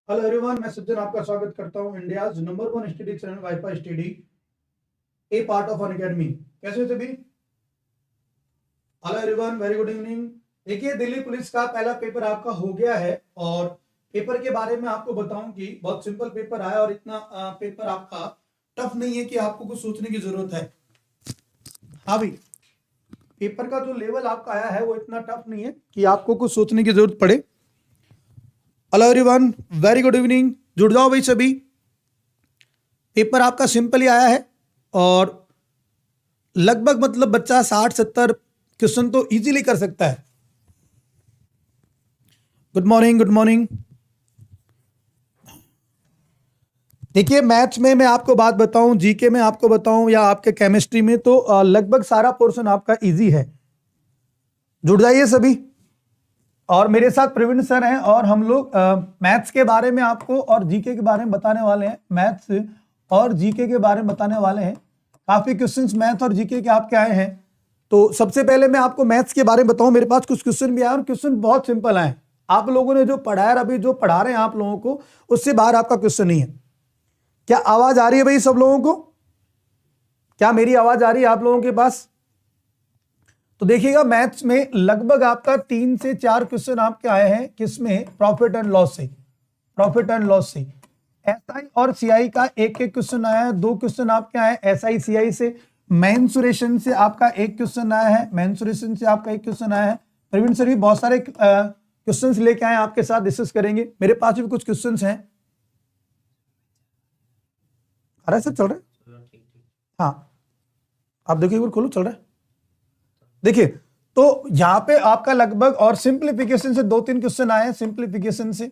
Hello everyone, मैं सज्जन आपका स्वागत करता हूं India number 1 study channel wifi study a part of Unacademy. कैसे हो सभी? Hello everyone, very good evening. देखिए, दिल्ली पुलिस का पहला पेपर आपका हो गया है और पेपर के बारे में आपको बताऊं कि बहुत सिंपल पेपर आया और इतना पेपर आपका टफ नहीं है कि आपको कुछ सोचने की जरूरत है। हाँ भाई, पेपर का जो लेवल आपका आया है वो इतना टफ नहीं है कि आपको कुछ सोचने की जरूरत पड़े। Hello everyone, very good evening. जुड़ जाओ भाई सभी। पेपर आपका सिंपल ही आया है और लगभग मतलब बच्चा 60-70 क्वेश्चन तो इजीली कर सकता है। Good morning, good morning. देखिए, मैथ्स में मैं आपको बात बताऊं, जीके में आपको बताऊं या आपके केमिस्ट्री में, तो लगभग सारा पोर्शन आपका इजी है। जुड़ जाइए सभी। और मेरे साथ प्रवीण सर हैं और हम लोग मैथ्स के बारे में आपको और जीके के बारे में बताने वाले हैं। मैथ्स और जीके के बारे में बताने वाले हैं। काफी क्वेश्चंस मैथ और जीके के आपके आए हैं। तो सबसे पहले मैं आपको मैथ्स के बारे में बताऊं। मेरे पास कुछ क्वेश्चन भी आए और क्वेश्चन बहुत सिंपल आए। आप लोगों ने जो पढ़ा है, अभी जो पढ़ा रहे हैं आप लोगों को, उससे बाहर आपका क्वेश्चन नहीं है। क्या आवाज आ रही है भाई सब लोगों को? क्या मेरी आवाज आ रही है आप लोगों के पास? तो देखिएगा, मैथ्स में लगभग आपका 3 से 4 क्वेश्चन आपके आए हैं। किसमें? प्रॉफिट एंड लॉस से। प्रॉफिट एंड लॉस से एसआई और सीआई का एक एक क्वेश्चन आया है। 2 क्वेश्चन आपके आए एसआई सीआई से। मेंसुरेशन से आपका एक क्वेश्चन आया है। मेंसुरेशन से आपका एक क्वेश्चन आया है। प्रवीण सर भी बहुत सारे क्वेश्चंस लेके आए, आपके साथ डिस्कस करेंगे। मेरे पास भी कुछ क्वेश्चंस हैं। आ रहा है सब? चल रहा है? हाँ, आप देखिए, एक बार खोलो, चल रहा है। देखिए, तो यहां पे आपका लगभग, और सिंप्लीफिकेशन से 2-3 क्वेश्चन आए हैं। सिंप्लीफिकेशन से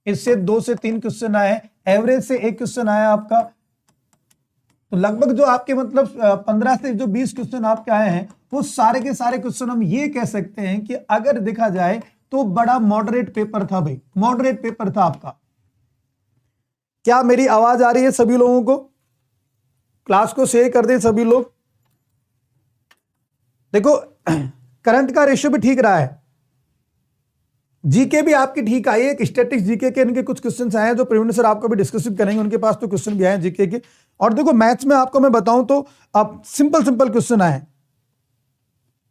इससे 2 से 3 क्वेश्चन आए हैं। एवरेज से एक क्वेश्चन आया आपका। तो लगभग जो आपके मतलब 15 से जो 20 क्वेश्चन आपके आए हैं, वो सारे के सारे क्वेश्चन हम ये कह सकते हैं कि अगर देखा जाए तो बड़ा मॉडरेट पेपर था भाई। मॉडरेट पेपर था आपका। क्या मेरी आवाज आ रही है सभी लोगों को? क्लास को शेयर कर दें सभी लोग। देखो, करंट का रेशियो भी ठीक रहा है। जीके भी आपकी ठीक आई है। एक स्टैटिक्स जीके के इनके कुछ क्वेश्चंस आए हैं जो प्रवीण सर आपको भी डिस्कस करेंगे। उनके पास तो क्वेश्चन भी आए हैं जीके के। और देखो, मैथ्स में आपको मैं बताऊं तो अब सिंपल सिंपल क्वेश्चन आए हैं।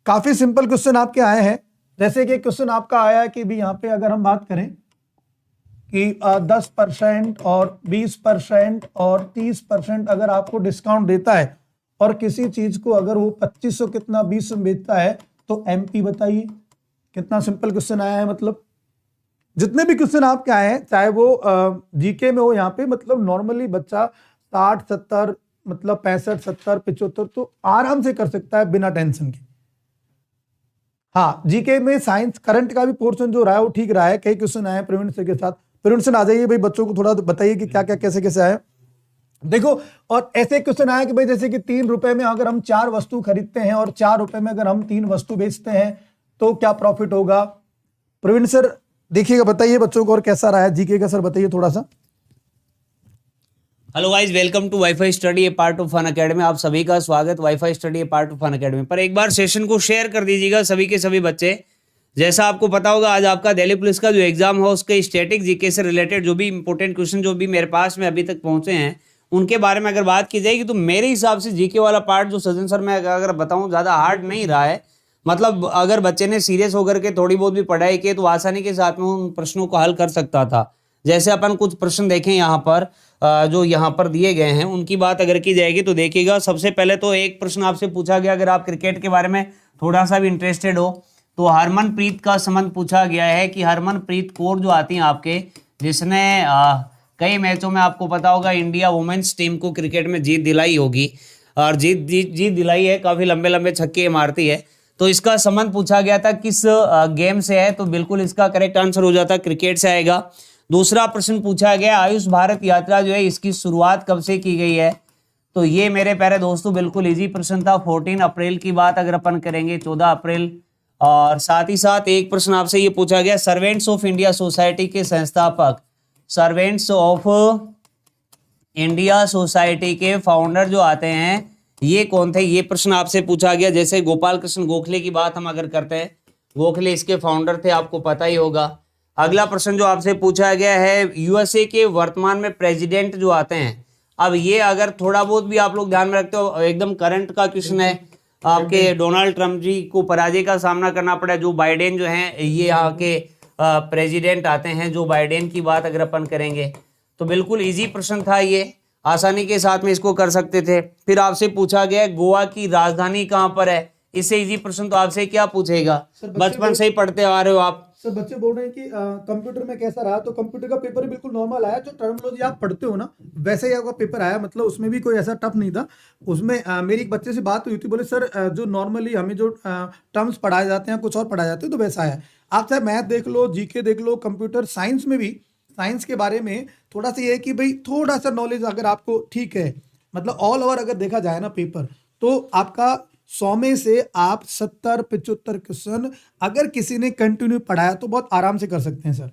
काफी सिंपल क्वेश्चन आपके आए हैं। जैसे कि एक क्वेश्चन आपका आया है कि भी यहां पे अगर हम बात करें कि 10% और 20% और 30% अगर आपको डिस्काउंट देता है और किसी चीज को अगर वो 2500 कितना 20 में बेचता है तो एमपी बताइए। कितना सिंपल क्वेश्चन आया है। मतलब जितने भी क्वेश्चन आपके आए हैं, चाहे वो जीके में हो, यहाँ पे मतलब नॉर्मली बच्चा 60-70 मतलब 65-70-75 तो आराम से कर सकता है बिना टेंशन के। हाँ, जीके में साइंस करंट का भी पोर्शन जो रहा है वो ठीक रहा है। कई क्वेश्चन आए हैं प्रवीण सर के साथ। प्रवीण सर आ जाइए भाई, बच्चों को थोड़ा बताइए कि क्या क्या कैसे कैसे आए। देखो, और ऐसे क्वेश्चन आया कि भाई जैसे कि 3 रुपए में अगर हम 4 वस्तु खरीदते हैं और 4 रुपए में अगर हम 3 वस्तु बेचते हैं तो क्या प्रॉफिट होगा? प्रवीण सर देखिएगा, बताइए बच्चों को और कैसा रहा है जीके का। सर बताइए थोड़ा सा। Hello guys, welcome to WiFi study a part of Unacademy. आप सभी का स्वागत WiFi study a part of Unacademy पर। एक बार सेशन को शेयर कर दीजिएगा सभी के सभी बच्चे। जैसा आपको पता होगा, आज आपका दिल्ली पुलिस का जो एग्जाम है उसके स्टैटिक जीके से रिलेटेड जो भी इंपॉर्टेंट क्वेश्चन जो भी मेरे पास में अभी तक पहुंचे हैं उनके बारे में अगर बात की जाएगी तो मेरे हिसाब से जीके वाला पार्ट जो सज्जन सर मैं अगर बताऊं ज़्यादा हार्ड नहीं रहा है। मतलब अगर बच्चे ने सीरियस होकर के थोड़ी बहुत भी पढ़ाई की तो आसानी के साथ में उन प्रश्नों को हल कर सकता था। जैसे अपन कुछ प्रश्न देखें यहाँ पर, जो यहाँ पर दिए गए हैं उनकी बात अगर की जाएगी तो देखिएगा। सबसे पहले तो एक प्रश्न आपसे पूछा गया, अगर आप क्रिकेट के बारे में थोड़ा सा भी इंटरेस्टेड हो तो हरमनप्रीत का संबंध पूछा गया है कि हरमनप्रीत कौर जो आती हैं आपके, जिसने कई मैचों में आपको पता होगा इंडिया वुमेन्स टीम को क्रिकेट में जीत दिलाई होगी और जीत दिलाई है। काफ़ी लंबे लंबे छक्के मारती है। तो इसका संबंध पूछा गया था किस गेम से है, तो बिल्कुल इसका करेक्ट आंसर हो जाता क्रिकेट से आएगा। दूसरा प्रश्न पूछा गया आयुष भारत यात्रा जो है इसकी शुरुआत कब से की गई है, तो ये मेरे प्यारे दोस्तों बिल्कुल इजी प्रश्न था। 14 अप्रैल की बात अगर अपन करेंगे 14 अप्रैल। और साथ ही साथ एक प्रश्न आपसे ये पूछा गया सर्वेंट्स ऑफ इंडिया सोसाइटी के संस्थापक, सर्वेंट्स ऑफ इंडिया सोसाइटी के फाउंडर जो आते हैं ये कौन थे, ये प्रश्न आपसे पूछा गया। जैसे गोपाल कृष्ण गोखले की बात हम अगर करते हैं, गोखले इसके फाउंडर थे, आपको पता ही होगा। अगला प्रश्न जो आपसे पूछा गया है, यूएसए के वर्तमान में प्रेसिडेंट जो आते हैं, अब ये अगर थोड़ा बहुत भी आप लोग ध्यान में रखते हो, एकदम करंट का क्वेश्चन है। आपके डोनाल्ड ट्रंप जी को पराजय का सामना करना पड़ा। जो बाइडेन जो हैं ये यहाँ के प्रेसिडेंट आते हैं। जो बाइडेन की बात अगर अपन करेंगे तो बिल्कुल इजी प्रश्न था, ये आसानी के साथ में इसको कर सकते थे। फिर आपसे पूछा गया गोवा की राजधानी कहाँ पर है। इससे इजी प्रश्न तो आपसे क्या पूछेगा, बचपन से ही पढ़ते आ रहे हो आप। सर बच्चे बोल रहे हैं कि कंप्यूटर में कैसा रहा, तो कंप्यूटर का पेपर भी बिल्कुल नॉर्मल आया। जो टर्मिनोलॉजी आप पढ़ते हो ना वैसे ही आपका पेपर आया, मतलब उसमें भी कोई ऐसा टफ नहीं था। उसमें मेरी एक बच्चे से बात हुई थी, बोले सर जो नॉर्मली हमें जो टर्म्स पढ़ाए जाते हैं कुछ और पढ़ाए जाते हैं तो वैसा है। आप चाहे मैथ देख लो, जीके देख लो, कंप्यूटर साइंस में भी साइंस के बारे में थोड़ा सा ये है कि भाई थोड़ा सा नॉलेज अगर आपको ठीक है, मतलब ऑल ओवर अगर देखा जाए ना पेपर, तो आपका 100 में से आप 70-75 क्वेश्चन अगर किसी ने कंटिन्यू पढ़ाया तो बहुत आराम से कर सकते हैं सर।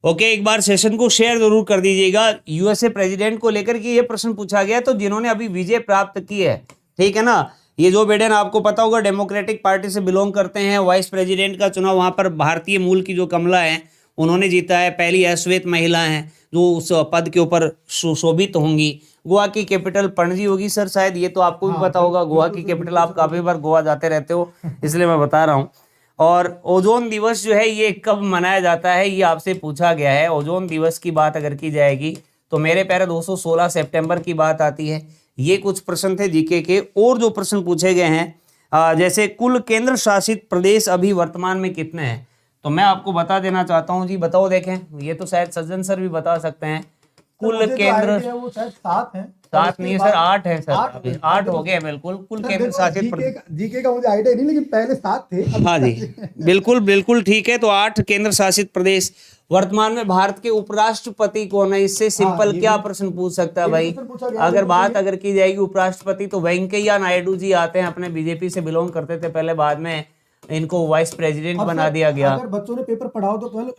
ओके, एक बार सेशन को शेयर जरूर कर दीजिएगा। यूएसए प्रेसिडेंट को लेकर के ये प्रश्न पूछा गया, तो जिन्होंने अभी विजय प्राप्त की है, ठीक है ना, ये जो बाइडेन आपको पता होगा डेमोक्रेटिक पार्टी से बिलोंग करते हैं। वाइस प्रेसिडेंट का चुनाव वहां पर भारतीय मूल की जो कमला है उन्होंने जीता है। पहली अश्वेत महिला हैं जो उस पद के ऊपर सुशोभित होंगी। गोवा की कैपिटल पणजी होगी सर शायद, ये तो आपको भी पता होगा। गोवा की कैपिटल, आप काफी बार गोवा जाते रहते हो इसलिए मैं बता रहा हूँ। और ओजोन दिवस जो है ये कब मनाया जाता है, ये आपसे पूछा गया है। ओजोन दिवस की बात अगर की जाएगी तो मेरे प्यारे दोस्तों 16 सितंबर की बात आती है। ये कुछ प्रश्न थे जीके के। और जो प्रश्न पूछे गए हैं जैसे कुल केंद्र शासित प्रदेश अभी वर्तमान में कितने हैं, तो मैं आपको बता देना चाहता हूं जी। बताओ, देखें, ये तो शायद सज्जन सर भी बता सकते हैं। कुल केंद्र वो शायद 7 है, 7 नहीं है सर, 8 है सर, 8 हो गए बिल्कुल। कुल केंद्र शासित जीके का मुझे आइडिया नहीं, लेकिन पहले 7 थे। हाँ जी, बिल्कुल बिल्कुल ठीक है। तो 8 केंद्र शासित प्रदेश। वर्तमान में भारत के उपराष्ट्रपति कौन है, इससे सिंपल क्या प्रश्न पूछ सकता है भाई। अगर बात अगर की जाएगी उपराष्ट्रपति तो वेंकैया नायडू जी आते हैं, अपने बीजेपी से बिलोंग करते थे पहले, बाद में इनको वाइस प्रेसिडेंट बना दिया गया। अगर बच्चों ने पेपर पढ़ाओ तो कल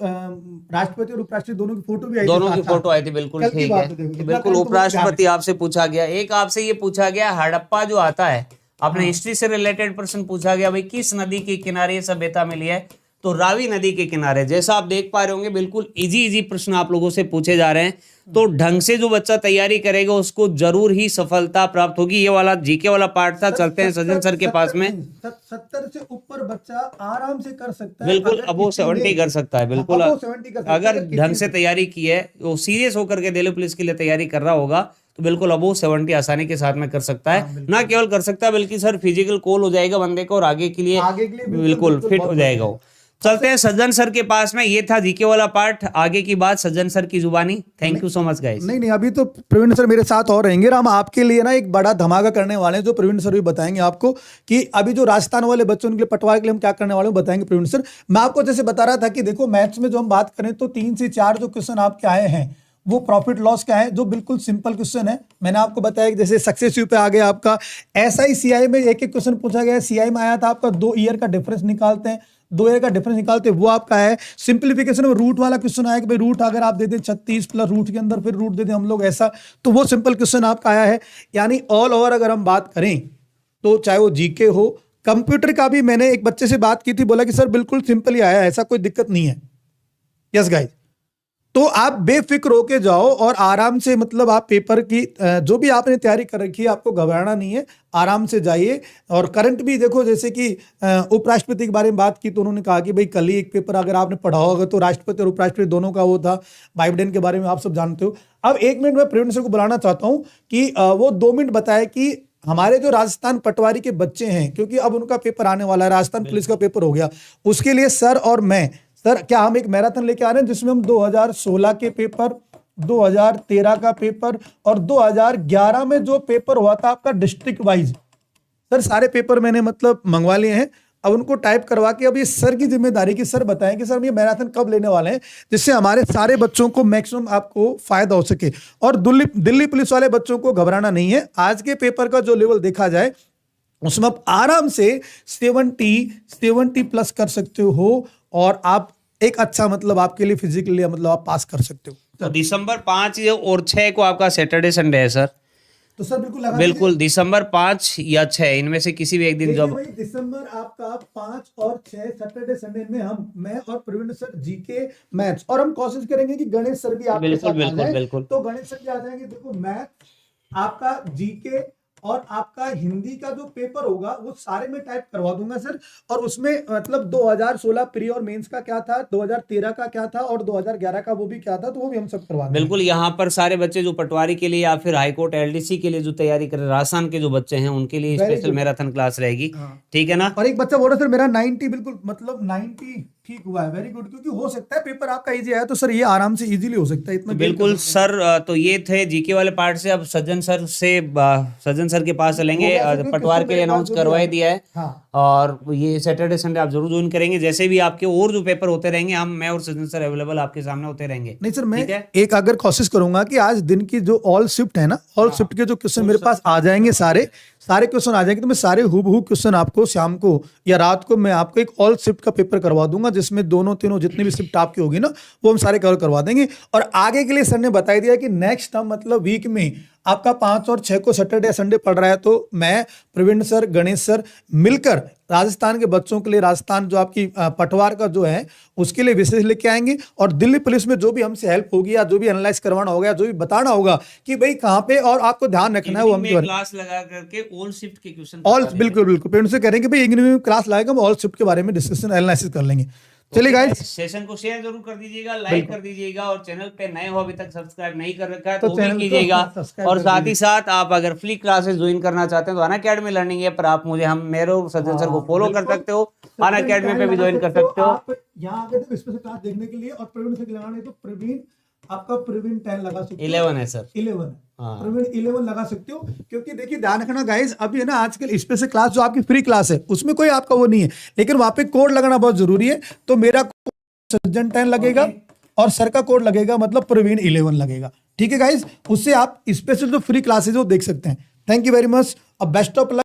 राष्ट्रपति और उपराष्ट्रपति दोनों की फोटो भी आई थी, दोनों की फोटो आई थी, बिल्कुल ठीक है, बिल्कुल। उपराष्ट्रपति आपसे पूछा गया। एक आपसे ये पूछा गया हड़प्पा जो आता है, अपने हिस्ट्री से रिलेटेड प्रश्न पूछा गया भाई, किस नदी के किनारे ये सभ्यता मिली है, तो रावी नदी के किनारे। जैसा आप देख पा रहे होंगे बिल्कुल इजी प्रश्न आप लोगों से पूछे जा रहे हैं। तो ढंग से जो बच्चा तैयारी करेगा उसको जरूर ही सफलता प्राप्त होगी। ये वाला जीके वाला पार्ट था। चलते हैं सज्जन सर के पास में। 70 से ऊपर बच्चा आराम से कर सकता है, बिल्कुल अबो 70 कर सकता है, बिल्कुल अगर ढंग से तैयारी की है, वो सीरियस होकर के दिल्ली पुलिस के लिए तैयारी कर रहा होगा तो बिल्कुल अबो 70 आसानी के साथ में कर सकता है। ना केवल कर सकता है बल्कि सर फिजिकल कॉल हो जाएगा बंदे को और आगे के लिए बिल्कुल फिट हो जाएगा वो। चलते हैं सज्जन सर के पास में। ये था जीके वाला पार्ट, आगे की बात सज्जन सर की जुबानी। Thank you so much guys. नहीं, अभी तो प्रवीण सर मेरे साथ और रहेंगे। हम आपके लिए ना एक बड़ा धमाका करने वाले हैं, जो प्रवीण सर भी बताएंगे आपको कि अभी जो राजस्थान वाले बच्चों के लिए पटवार के लिए हम क्या करने वाले हैं बताएंगे प्रवीण सर। मैं आपको जैसे बता रहा था कि देखो मैथ्स में जो हम बात करें तो 3 से 4 जो क्वेश्चन आपके आए हैं वो प्रॉफिट लॉस का है, जो बिल्कुल सिंपल क्वेश्चन है। मैंने आपको बताया कि जैसे सक्सेसिव पे आ गया आपका, SI CI में एक क्वेश्चन पूछा गया। CI में आया था आपका 2 ईयर का डिफरेंस निकालते हैं, 2 ईयर का डिफरेंस निकालते हैं, वो आपका है। सिंप्लीफिकेशन में रूट वाला क्वेश्चन आया कि भाई रूट अगर आप दे दें 36 प्लस रूट के अंदर फिर रूट दे दें हम लोग ऐसा, तो वो सिंपल क्वेश्चन आपका आया है। यानी ऑल ओवर अगर हम बात करें तो चाहे वो जीके हो, कंप्यूटर का भी मैंने एक बच्चे से बात की थी, बोला कि सर बिल्कुल सिंपल ही आया है, ऐसा कोई दिक्कत नहीं है। यस गाइस, तो आप बेफिक्र होके जाओ और आराम से, मतलब आप पेपर की जो भी आपने तैयारी कर रखी है आपको घबराना नहीं है, आराम से जाइए। और करंट भी देखो, जैसे कि उपराष्ट्रपति के बारे में बात की तो उन्होंने कहा कि भाई कल ही एक पेपर अगर आपने पढ़ा होगा तो राष्ट्रपति और उपराष्ट्रपति दोनों का वो था। बाइडेन के बारे में आप सब जानते हो। अब 1 मिनट में प्रवीण सर को बुलाना चाहता हूँ कि वो 2 मिनट बताए कि हमारे जो राजस्थान पटवारी के बच्चे हैं, क्योंकि अब उनका पेपर आने वाला है, राजस्थान पुलिस का पेपर हो गया, उसके लिए सर और मैं, सर क्या हम एक मैराथन लेके आ रहे हैं जिसमें हम 2016 के पेपर, 2013 का पेपर और 2011 में जो पेपर हुआ था आपका डिस्ट्रिक्ट वाइज, सर सारे पेपर मैंने मतलब मंगवा लिए हैं। अब उनको टाइप करवा के अब ये सर की जिम्मेदारी कि सर बताएं कि सर ये मैराथन कब लेने वाले हैं, जिससे हमारे सारे बच्चों को मैक्सिमम आपको फायदा हो सके। और दिल्ली पुलिस वाले बच्चों को घबराना नहीं है। आज के पेपर का जो लेवल देखा जाए उसमें आप आराम से 70 प्लस कर सकते हो और आप एक अच्छा, मतलब आपके लिए फिजिकली मतलब आप पास कर सकते हो। तो दिसंबर 5 और 6 को आपका सैटरडे संडे है सर। तो सर बिल्कुल लगा बिल्कुल दिसंबर 5 या 6 इनमें से किसी भी एक दिन देखिए जब भाई, दिसंबर आपका 5 और 6 सैटरडे संडे में मैं और प्रवीण सर जीके मैथ्स, और हम कोशिश करेंगे कि गणेश सर भी आपके बिल्कुल साथ आ बिल्कुल जाए। बिल्कुल तो गणेश सर भी आ जाएंगे। देखो मैथ, आपका जीके और आपका हिंदी का जो पेपर होगा वो सारे में टाइप करवा दूंगा सर। और उसमें मतलब 2016 प्री और मेंस का क्या था, 2013 का क्या था और 2011 का वो भी क्या था, तो वो भी हम सब करवा देंगे। बिल्कुल यहाँ पर सारे बच्चे जो पटवारी के लिए या फिर हाईकोर्ट एलडीसी के लिए जो तैयारी कर रहे हैं, राजस्थान के जो बच्चे हैं उनके लिए Very special good. Marathon class रहेगी। हाँ। ठीक है ना। और एक बच्चा बोल रहा सर मेरा 90 बिल्कुल मतलब 90 ठीक हुआ है। वेरी गुड, क्योंकि हो सकता है पेपर आपका इजी आया तो सर ये आराम से इजीली हो सकता है, इतना तो गेन कर बिल्कुल सकते हैं। सर, तो ये थे जीके वाले पार्ट से। अब सज्जन सर के पास चलेंगे। हो गया सर, कोई पटवार क्वेश्चन के लिए मेरे पास अनाउंस जो भी करवा ही आया। दिया है। हाँ। और ये सैटरडे संडे आप जरूर ज्वाइन करेंगे। जैसे भी आपके और जो पेपर होते रहेंगे, मैं और सज्जन सर अवेलेबल आपके सामने होते रहेंगे। नहीं सर, मैं ठीक है। एक अगर कोशिश करूंगा कि आज दिन की जो ऑल शिफ्ट है ना, ऑल शिफ्ट के जो क्वेश्चन मेरे पास आ जाएंगे, सारे क्वेश्चन आ जाएंगे, तो मैं सारे हूबहू क्वेश्चन आपको शाम को या रात को मैं आपको एक ऑल शिफ्ट का पेपर करवा दूंगा, जिसमें दोनों तीनों जितनी भी शिफ्ट आपकी होगी ना वो हम सारे कवर करवा देंगे। और आगे के लिए सर ने बता दिया कि नेक्स्ट हम मतलब वीक में आपका 5 और 6 को सैटरडे संडे पढ़ रहा है, तो मैं प्रवीण सर गणेश सर मिलकर राजस्थान के बच्चों के लिए, राजस्थान जो आपकी पटवार का जो है उसके लिए विशेष लेके आएंगे। और दिल्ली पुलिस में जो भी हमसे हेल्प होगी या जो भी एनालाइज करवाना होगा, जो भी बताना होगा कि भाई कहाँ पे और आपको ध्यान रखना है, वो हम क्लास लगा करके ऑल शिफ्ट के क्वेश्चन ऑल बिल्कुल बिल्कुल पेरेंट्स से करेंगे भाई इग्नू में क्लास लाएगा, हम ऑल शिफ्ट के बारे में डिस्कशन एनालिसिस कर लेंगे। चलिए गाइस, सेशन को शेयर जरूर कर दीजिएगा, लाइक कर दीजिएगा, और चैनल पे नए हो अभी तक सब्सक्राइब नहीं कर रखा है तो तो भी चैनल को कीजिएगा। सब्सक्राइब और कर साथ ही साथ आप अगर फ्री क्लासेस ज्वाइन करना चाहते हैं तो अन अकेडमी लर्निंग ऐप पर आप मेरे और सज्जन सर को फॉलो कर सकते हो। अन अकेडमी पे भी ज्वाइन कर सकते हो। आप यहाँ आगे तो स्पेशल क्लास देखने के लिए, और प्रवीण से लगाने तो प्रवीण आपका प्रवीण 10 लगा सकते हो। 11 है सर, 11 है। हाँ। प्रवीण 11 लगा सकते हो, क्योंकि देखिए ध्यान रखना गाइस, अभी है ना आजकल स्पेशल क्लास जो आपकी फ्री क्लास है उसमें कोई आपका वो नहीं है, लेकिन वहां पे कोड लगाना बहुत जरूरी है। तो मेरा सज्जन 10 लगेगा और सर का कोड लगेगा मतलब प्रवीण 11 लगेगा। ठीक है गाइस, उससे आप स्पेशल जो फ्री क्लासेज वो देख सकते हैं। थैंक यू वेरी मच, अब बेस्ट ऑफ लक।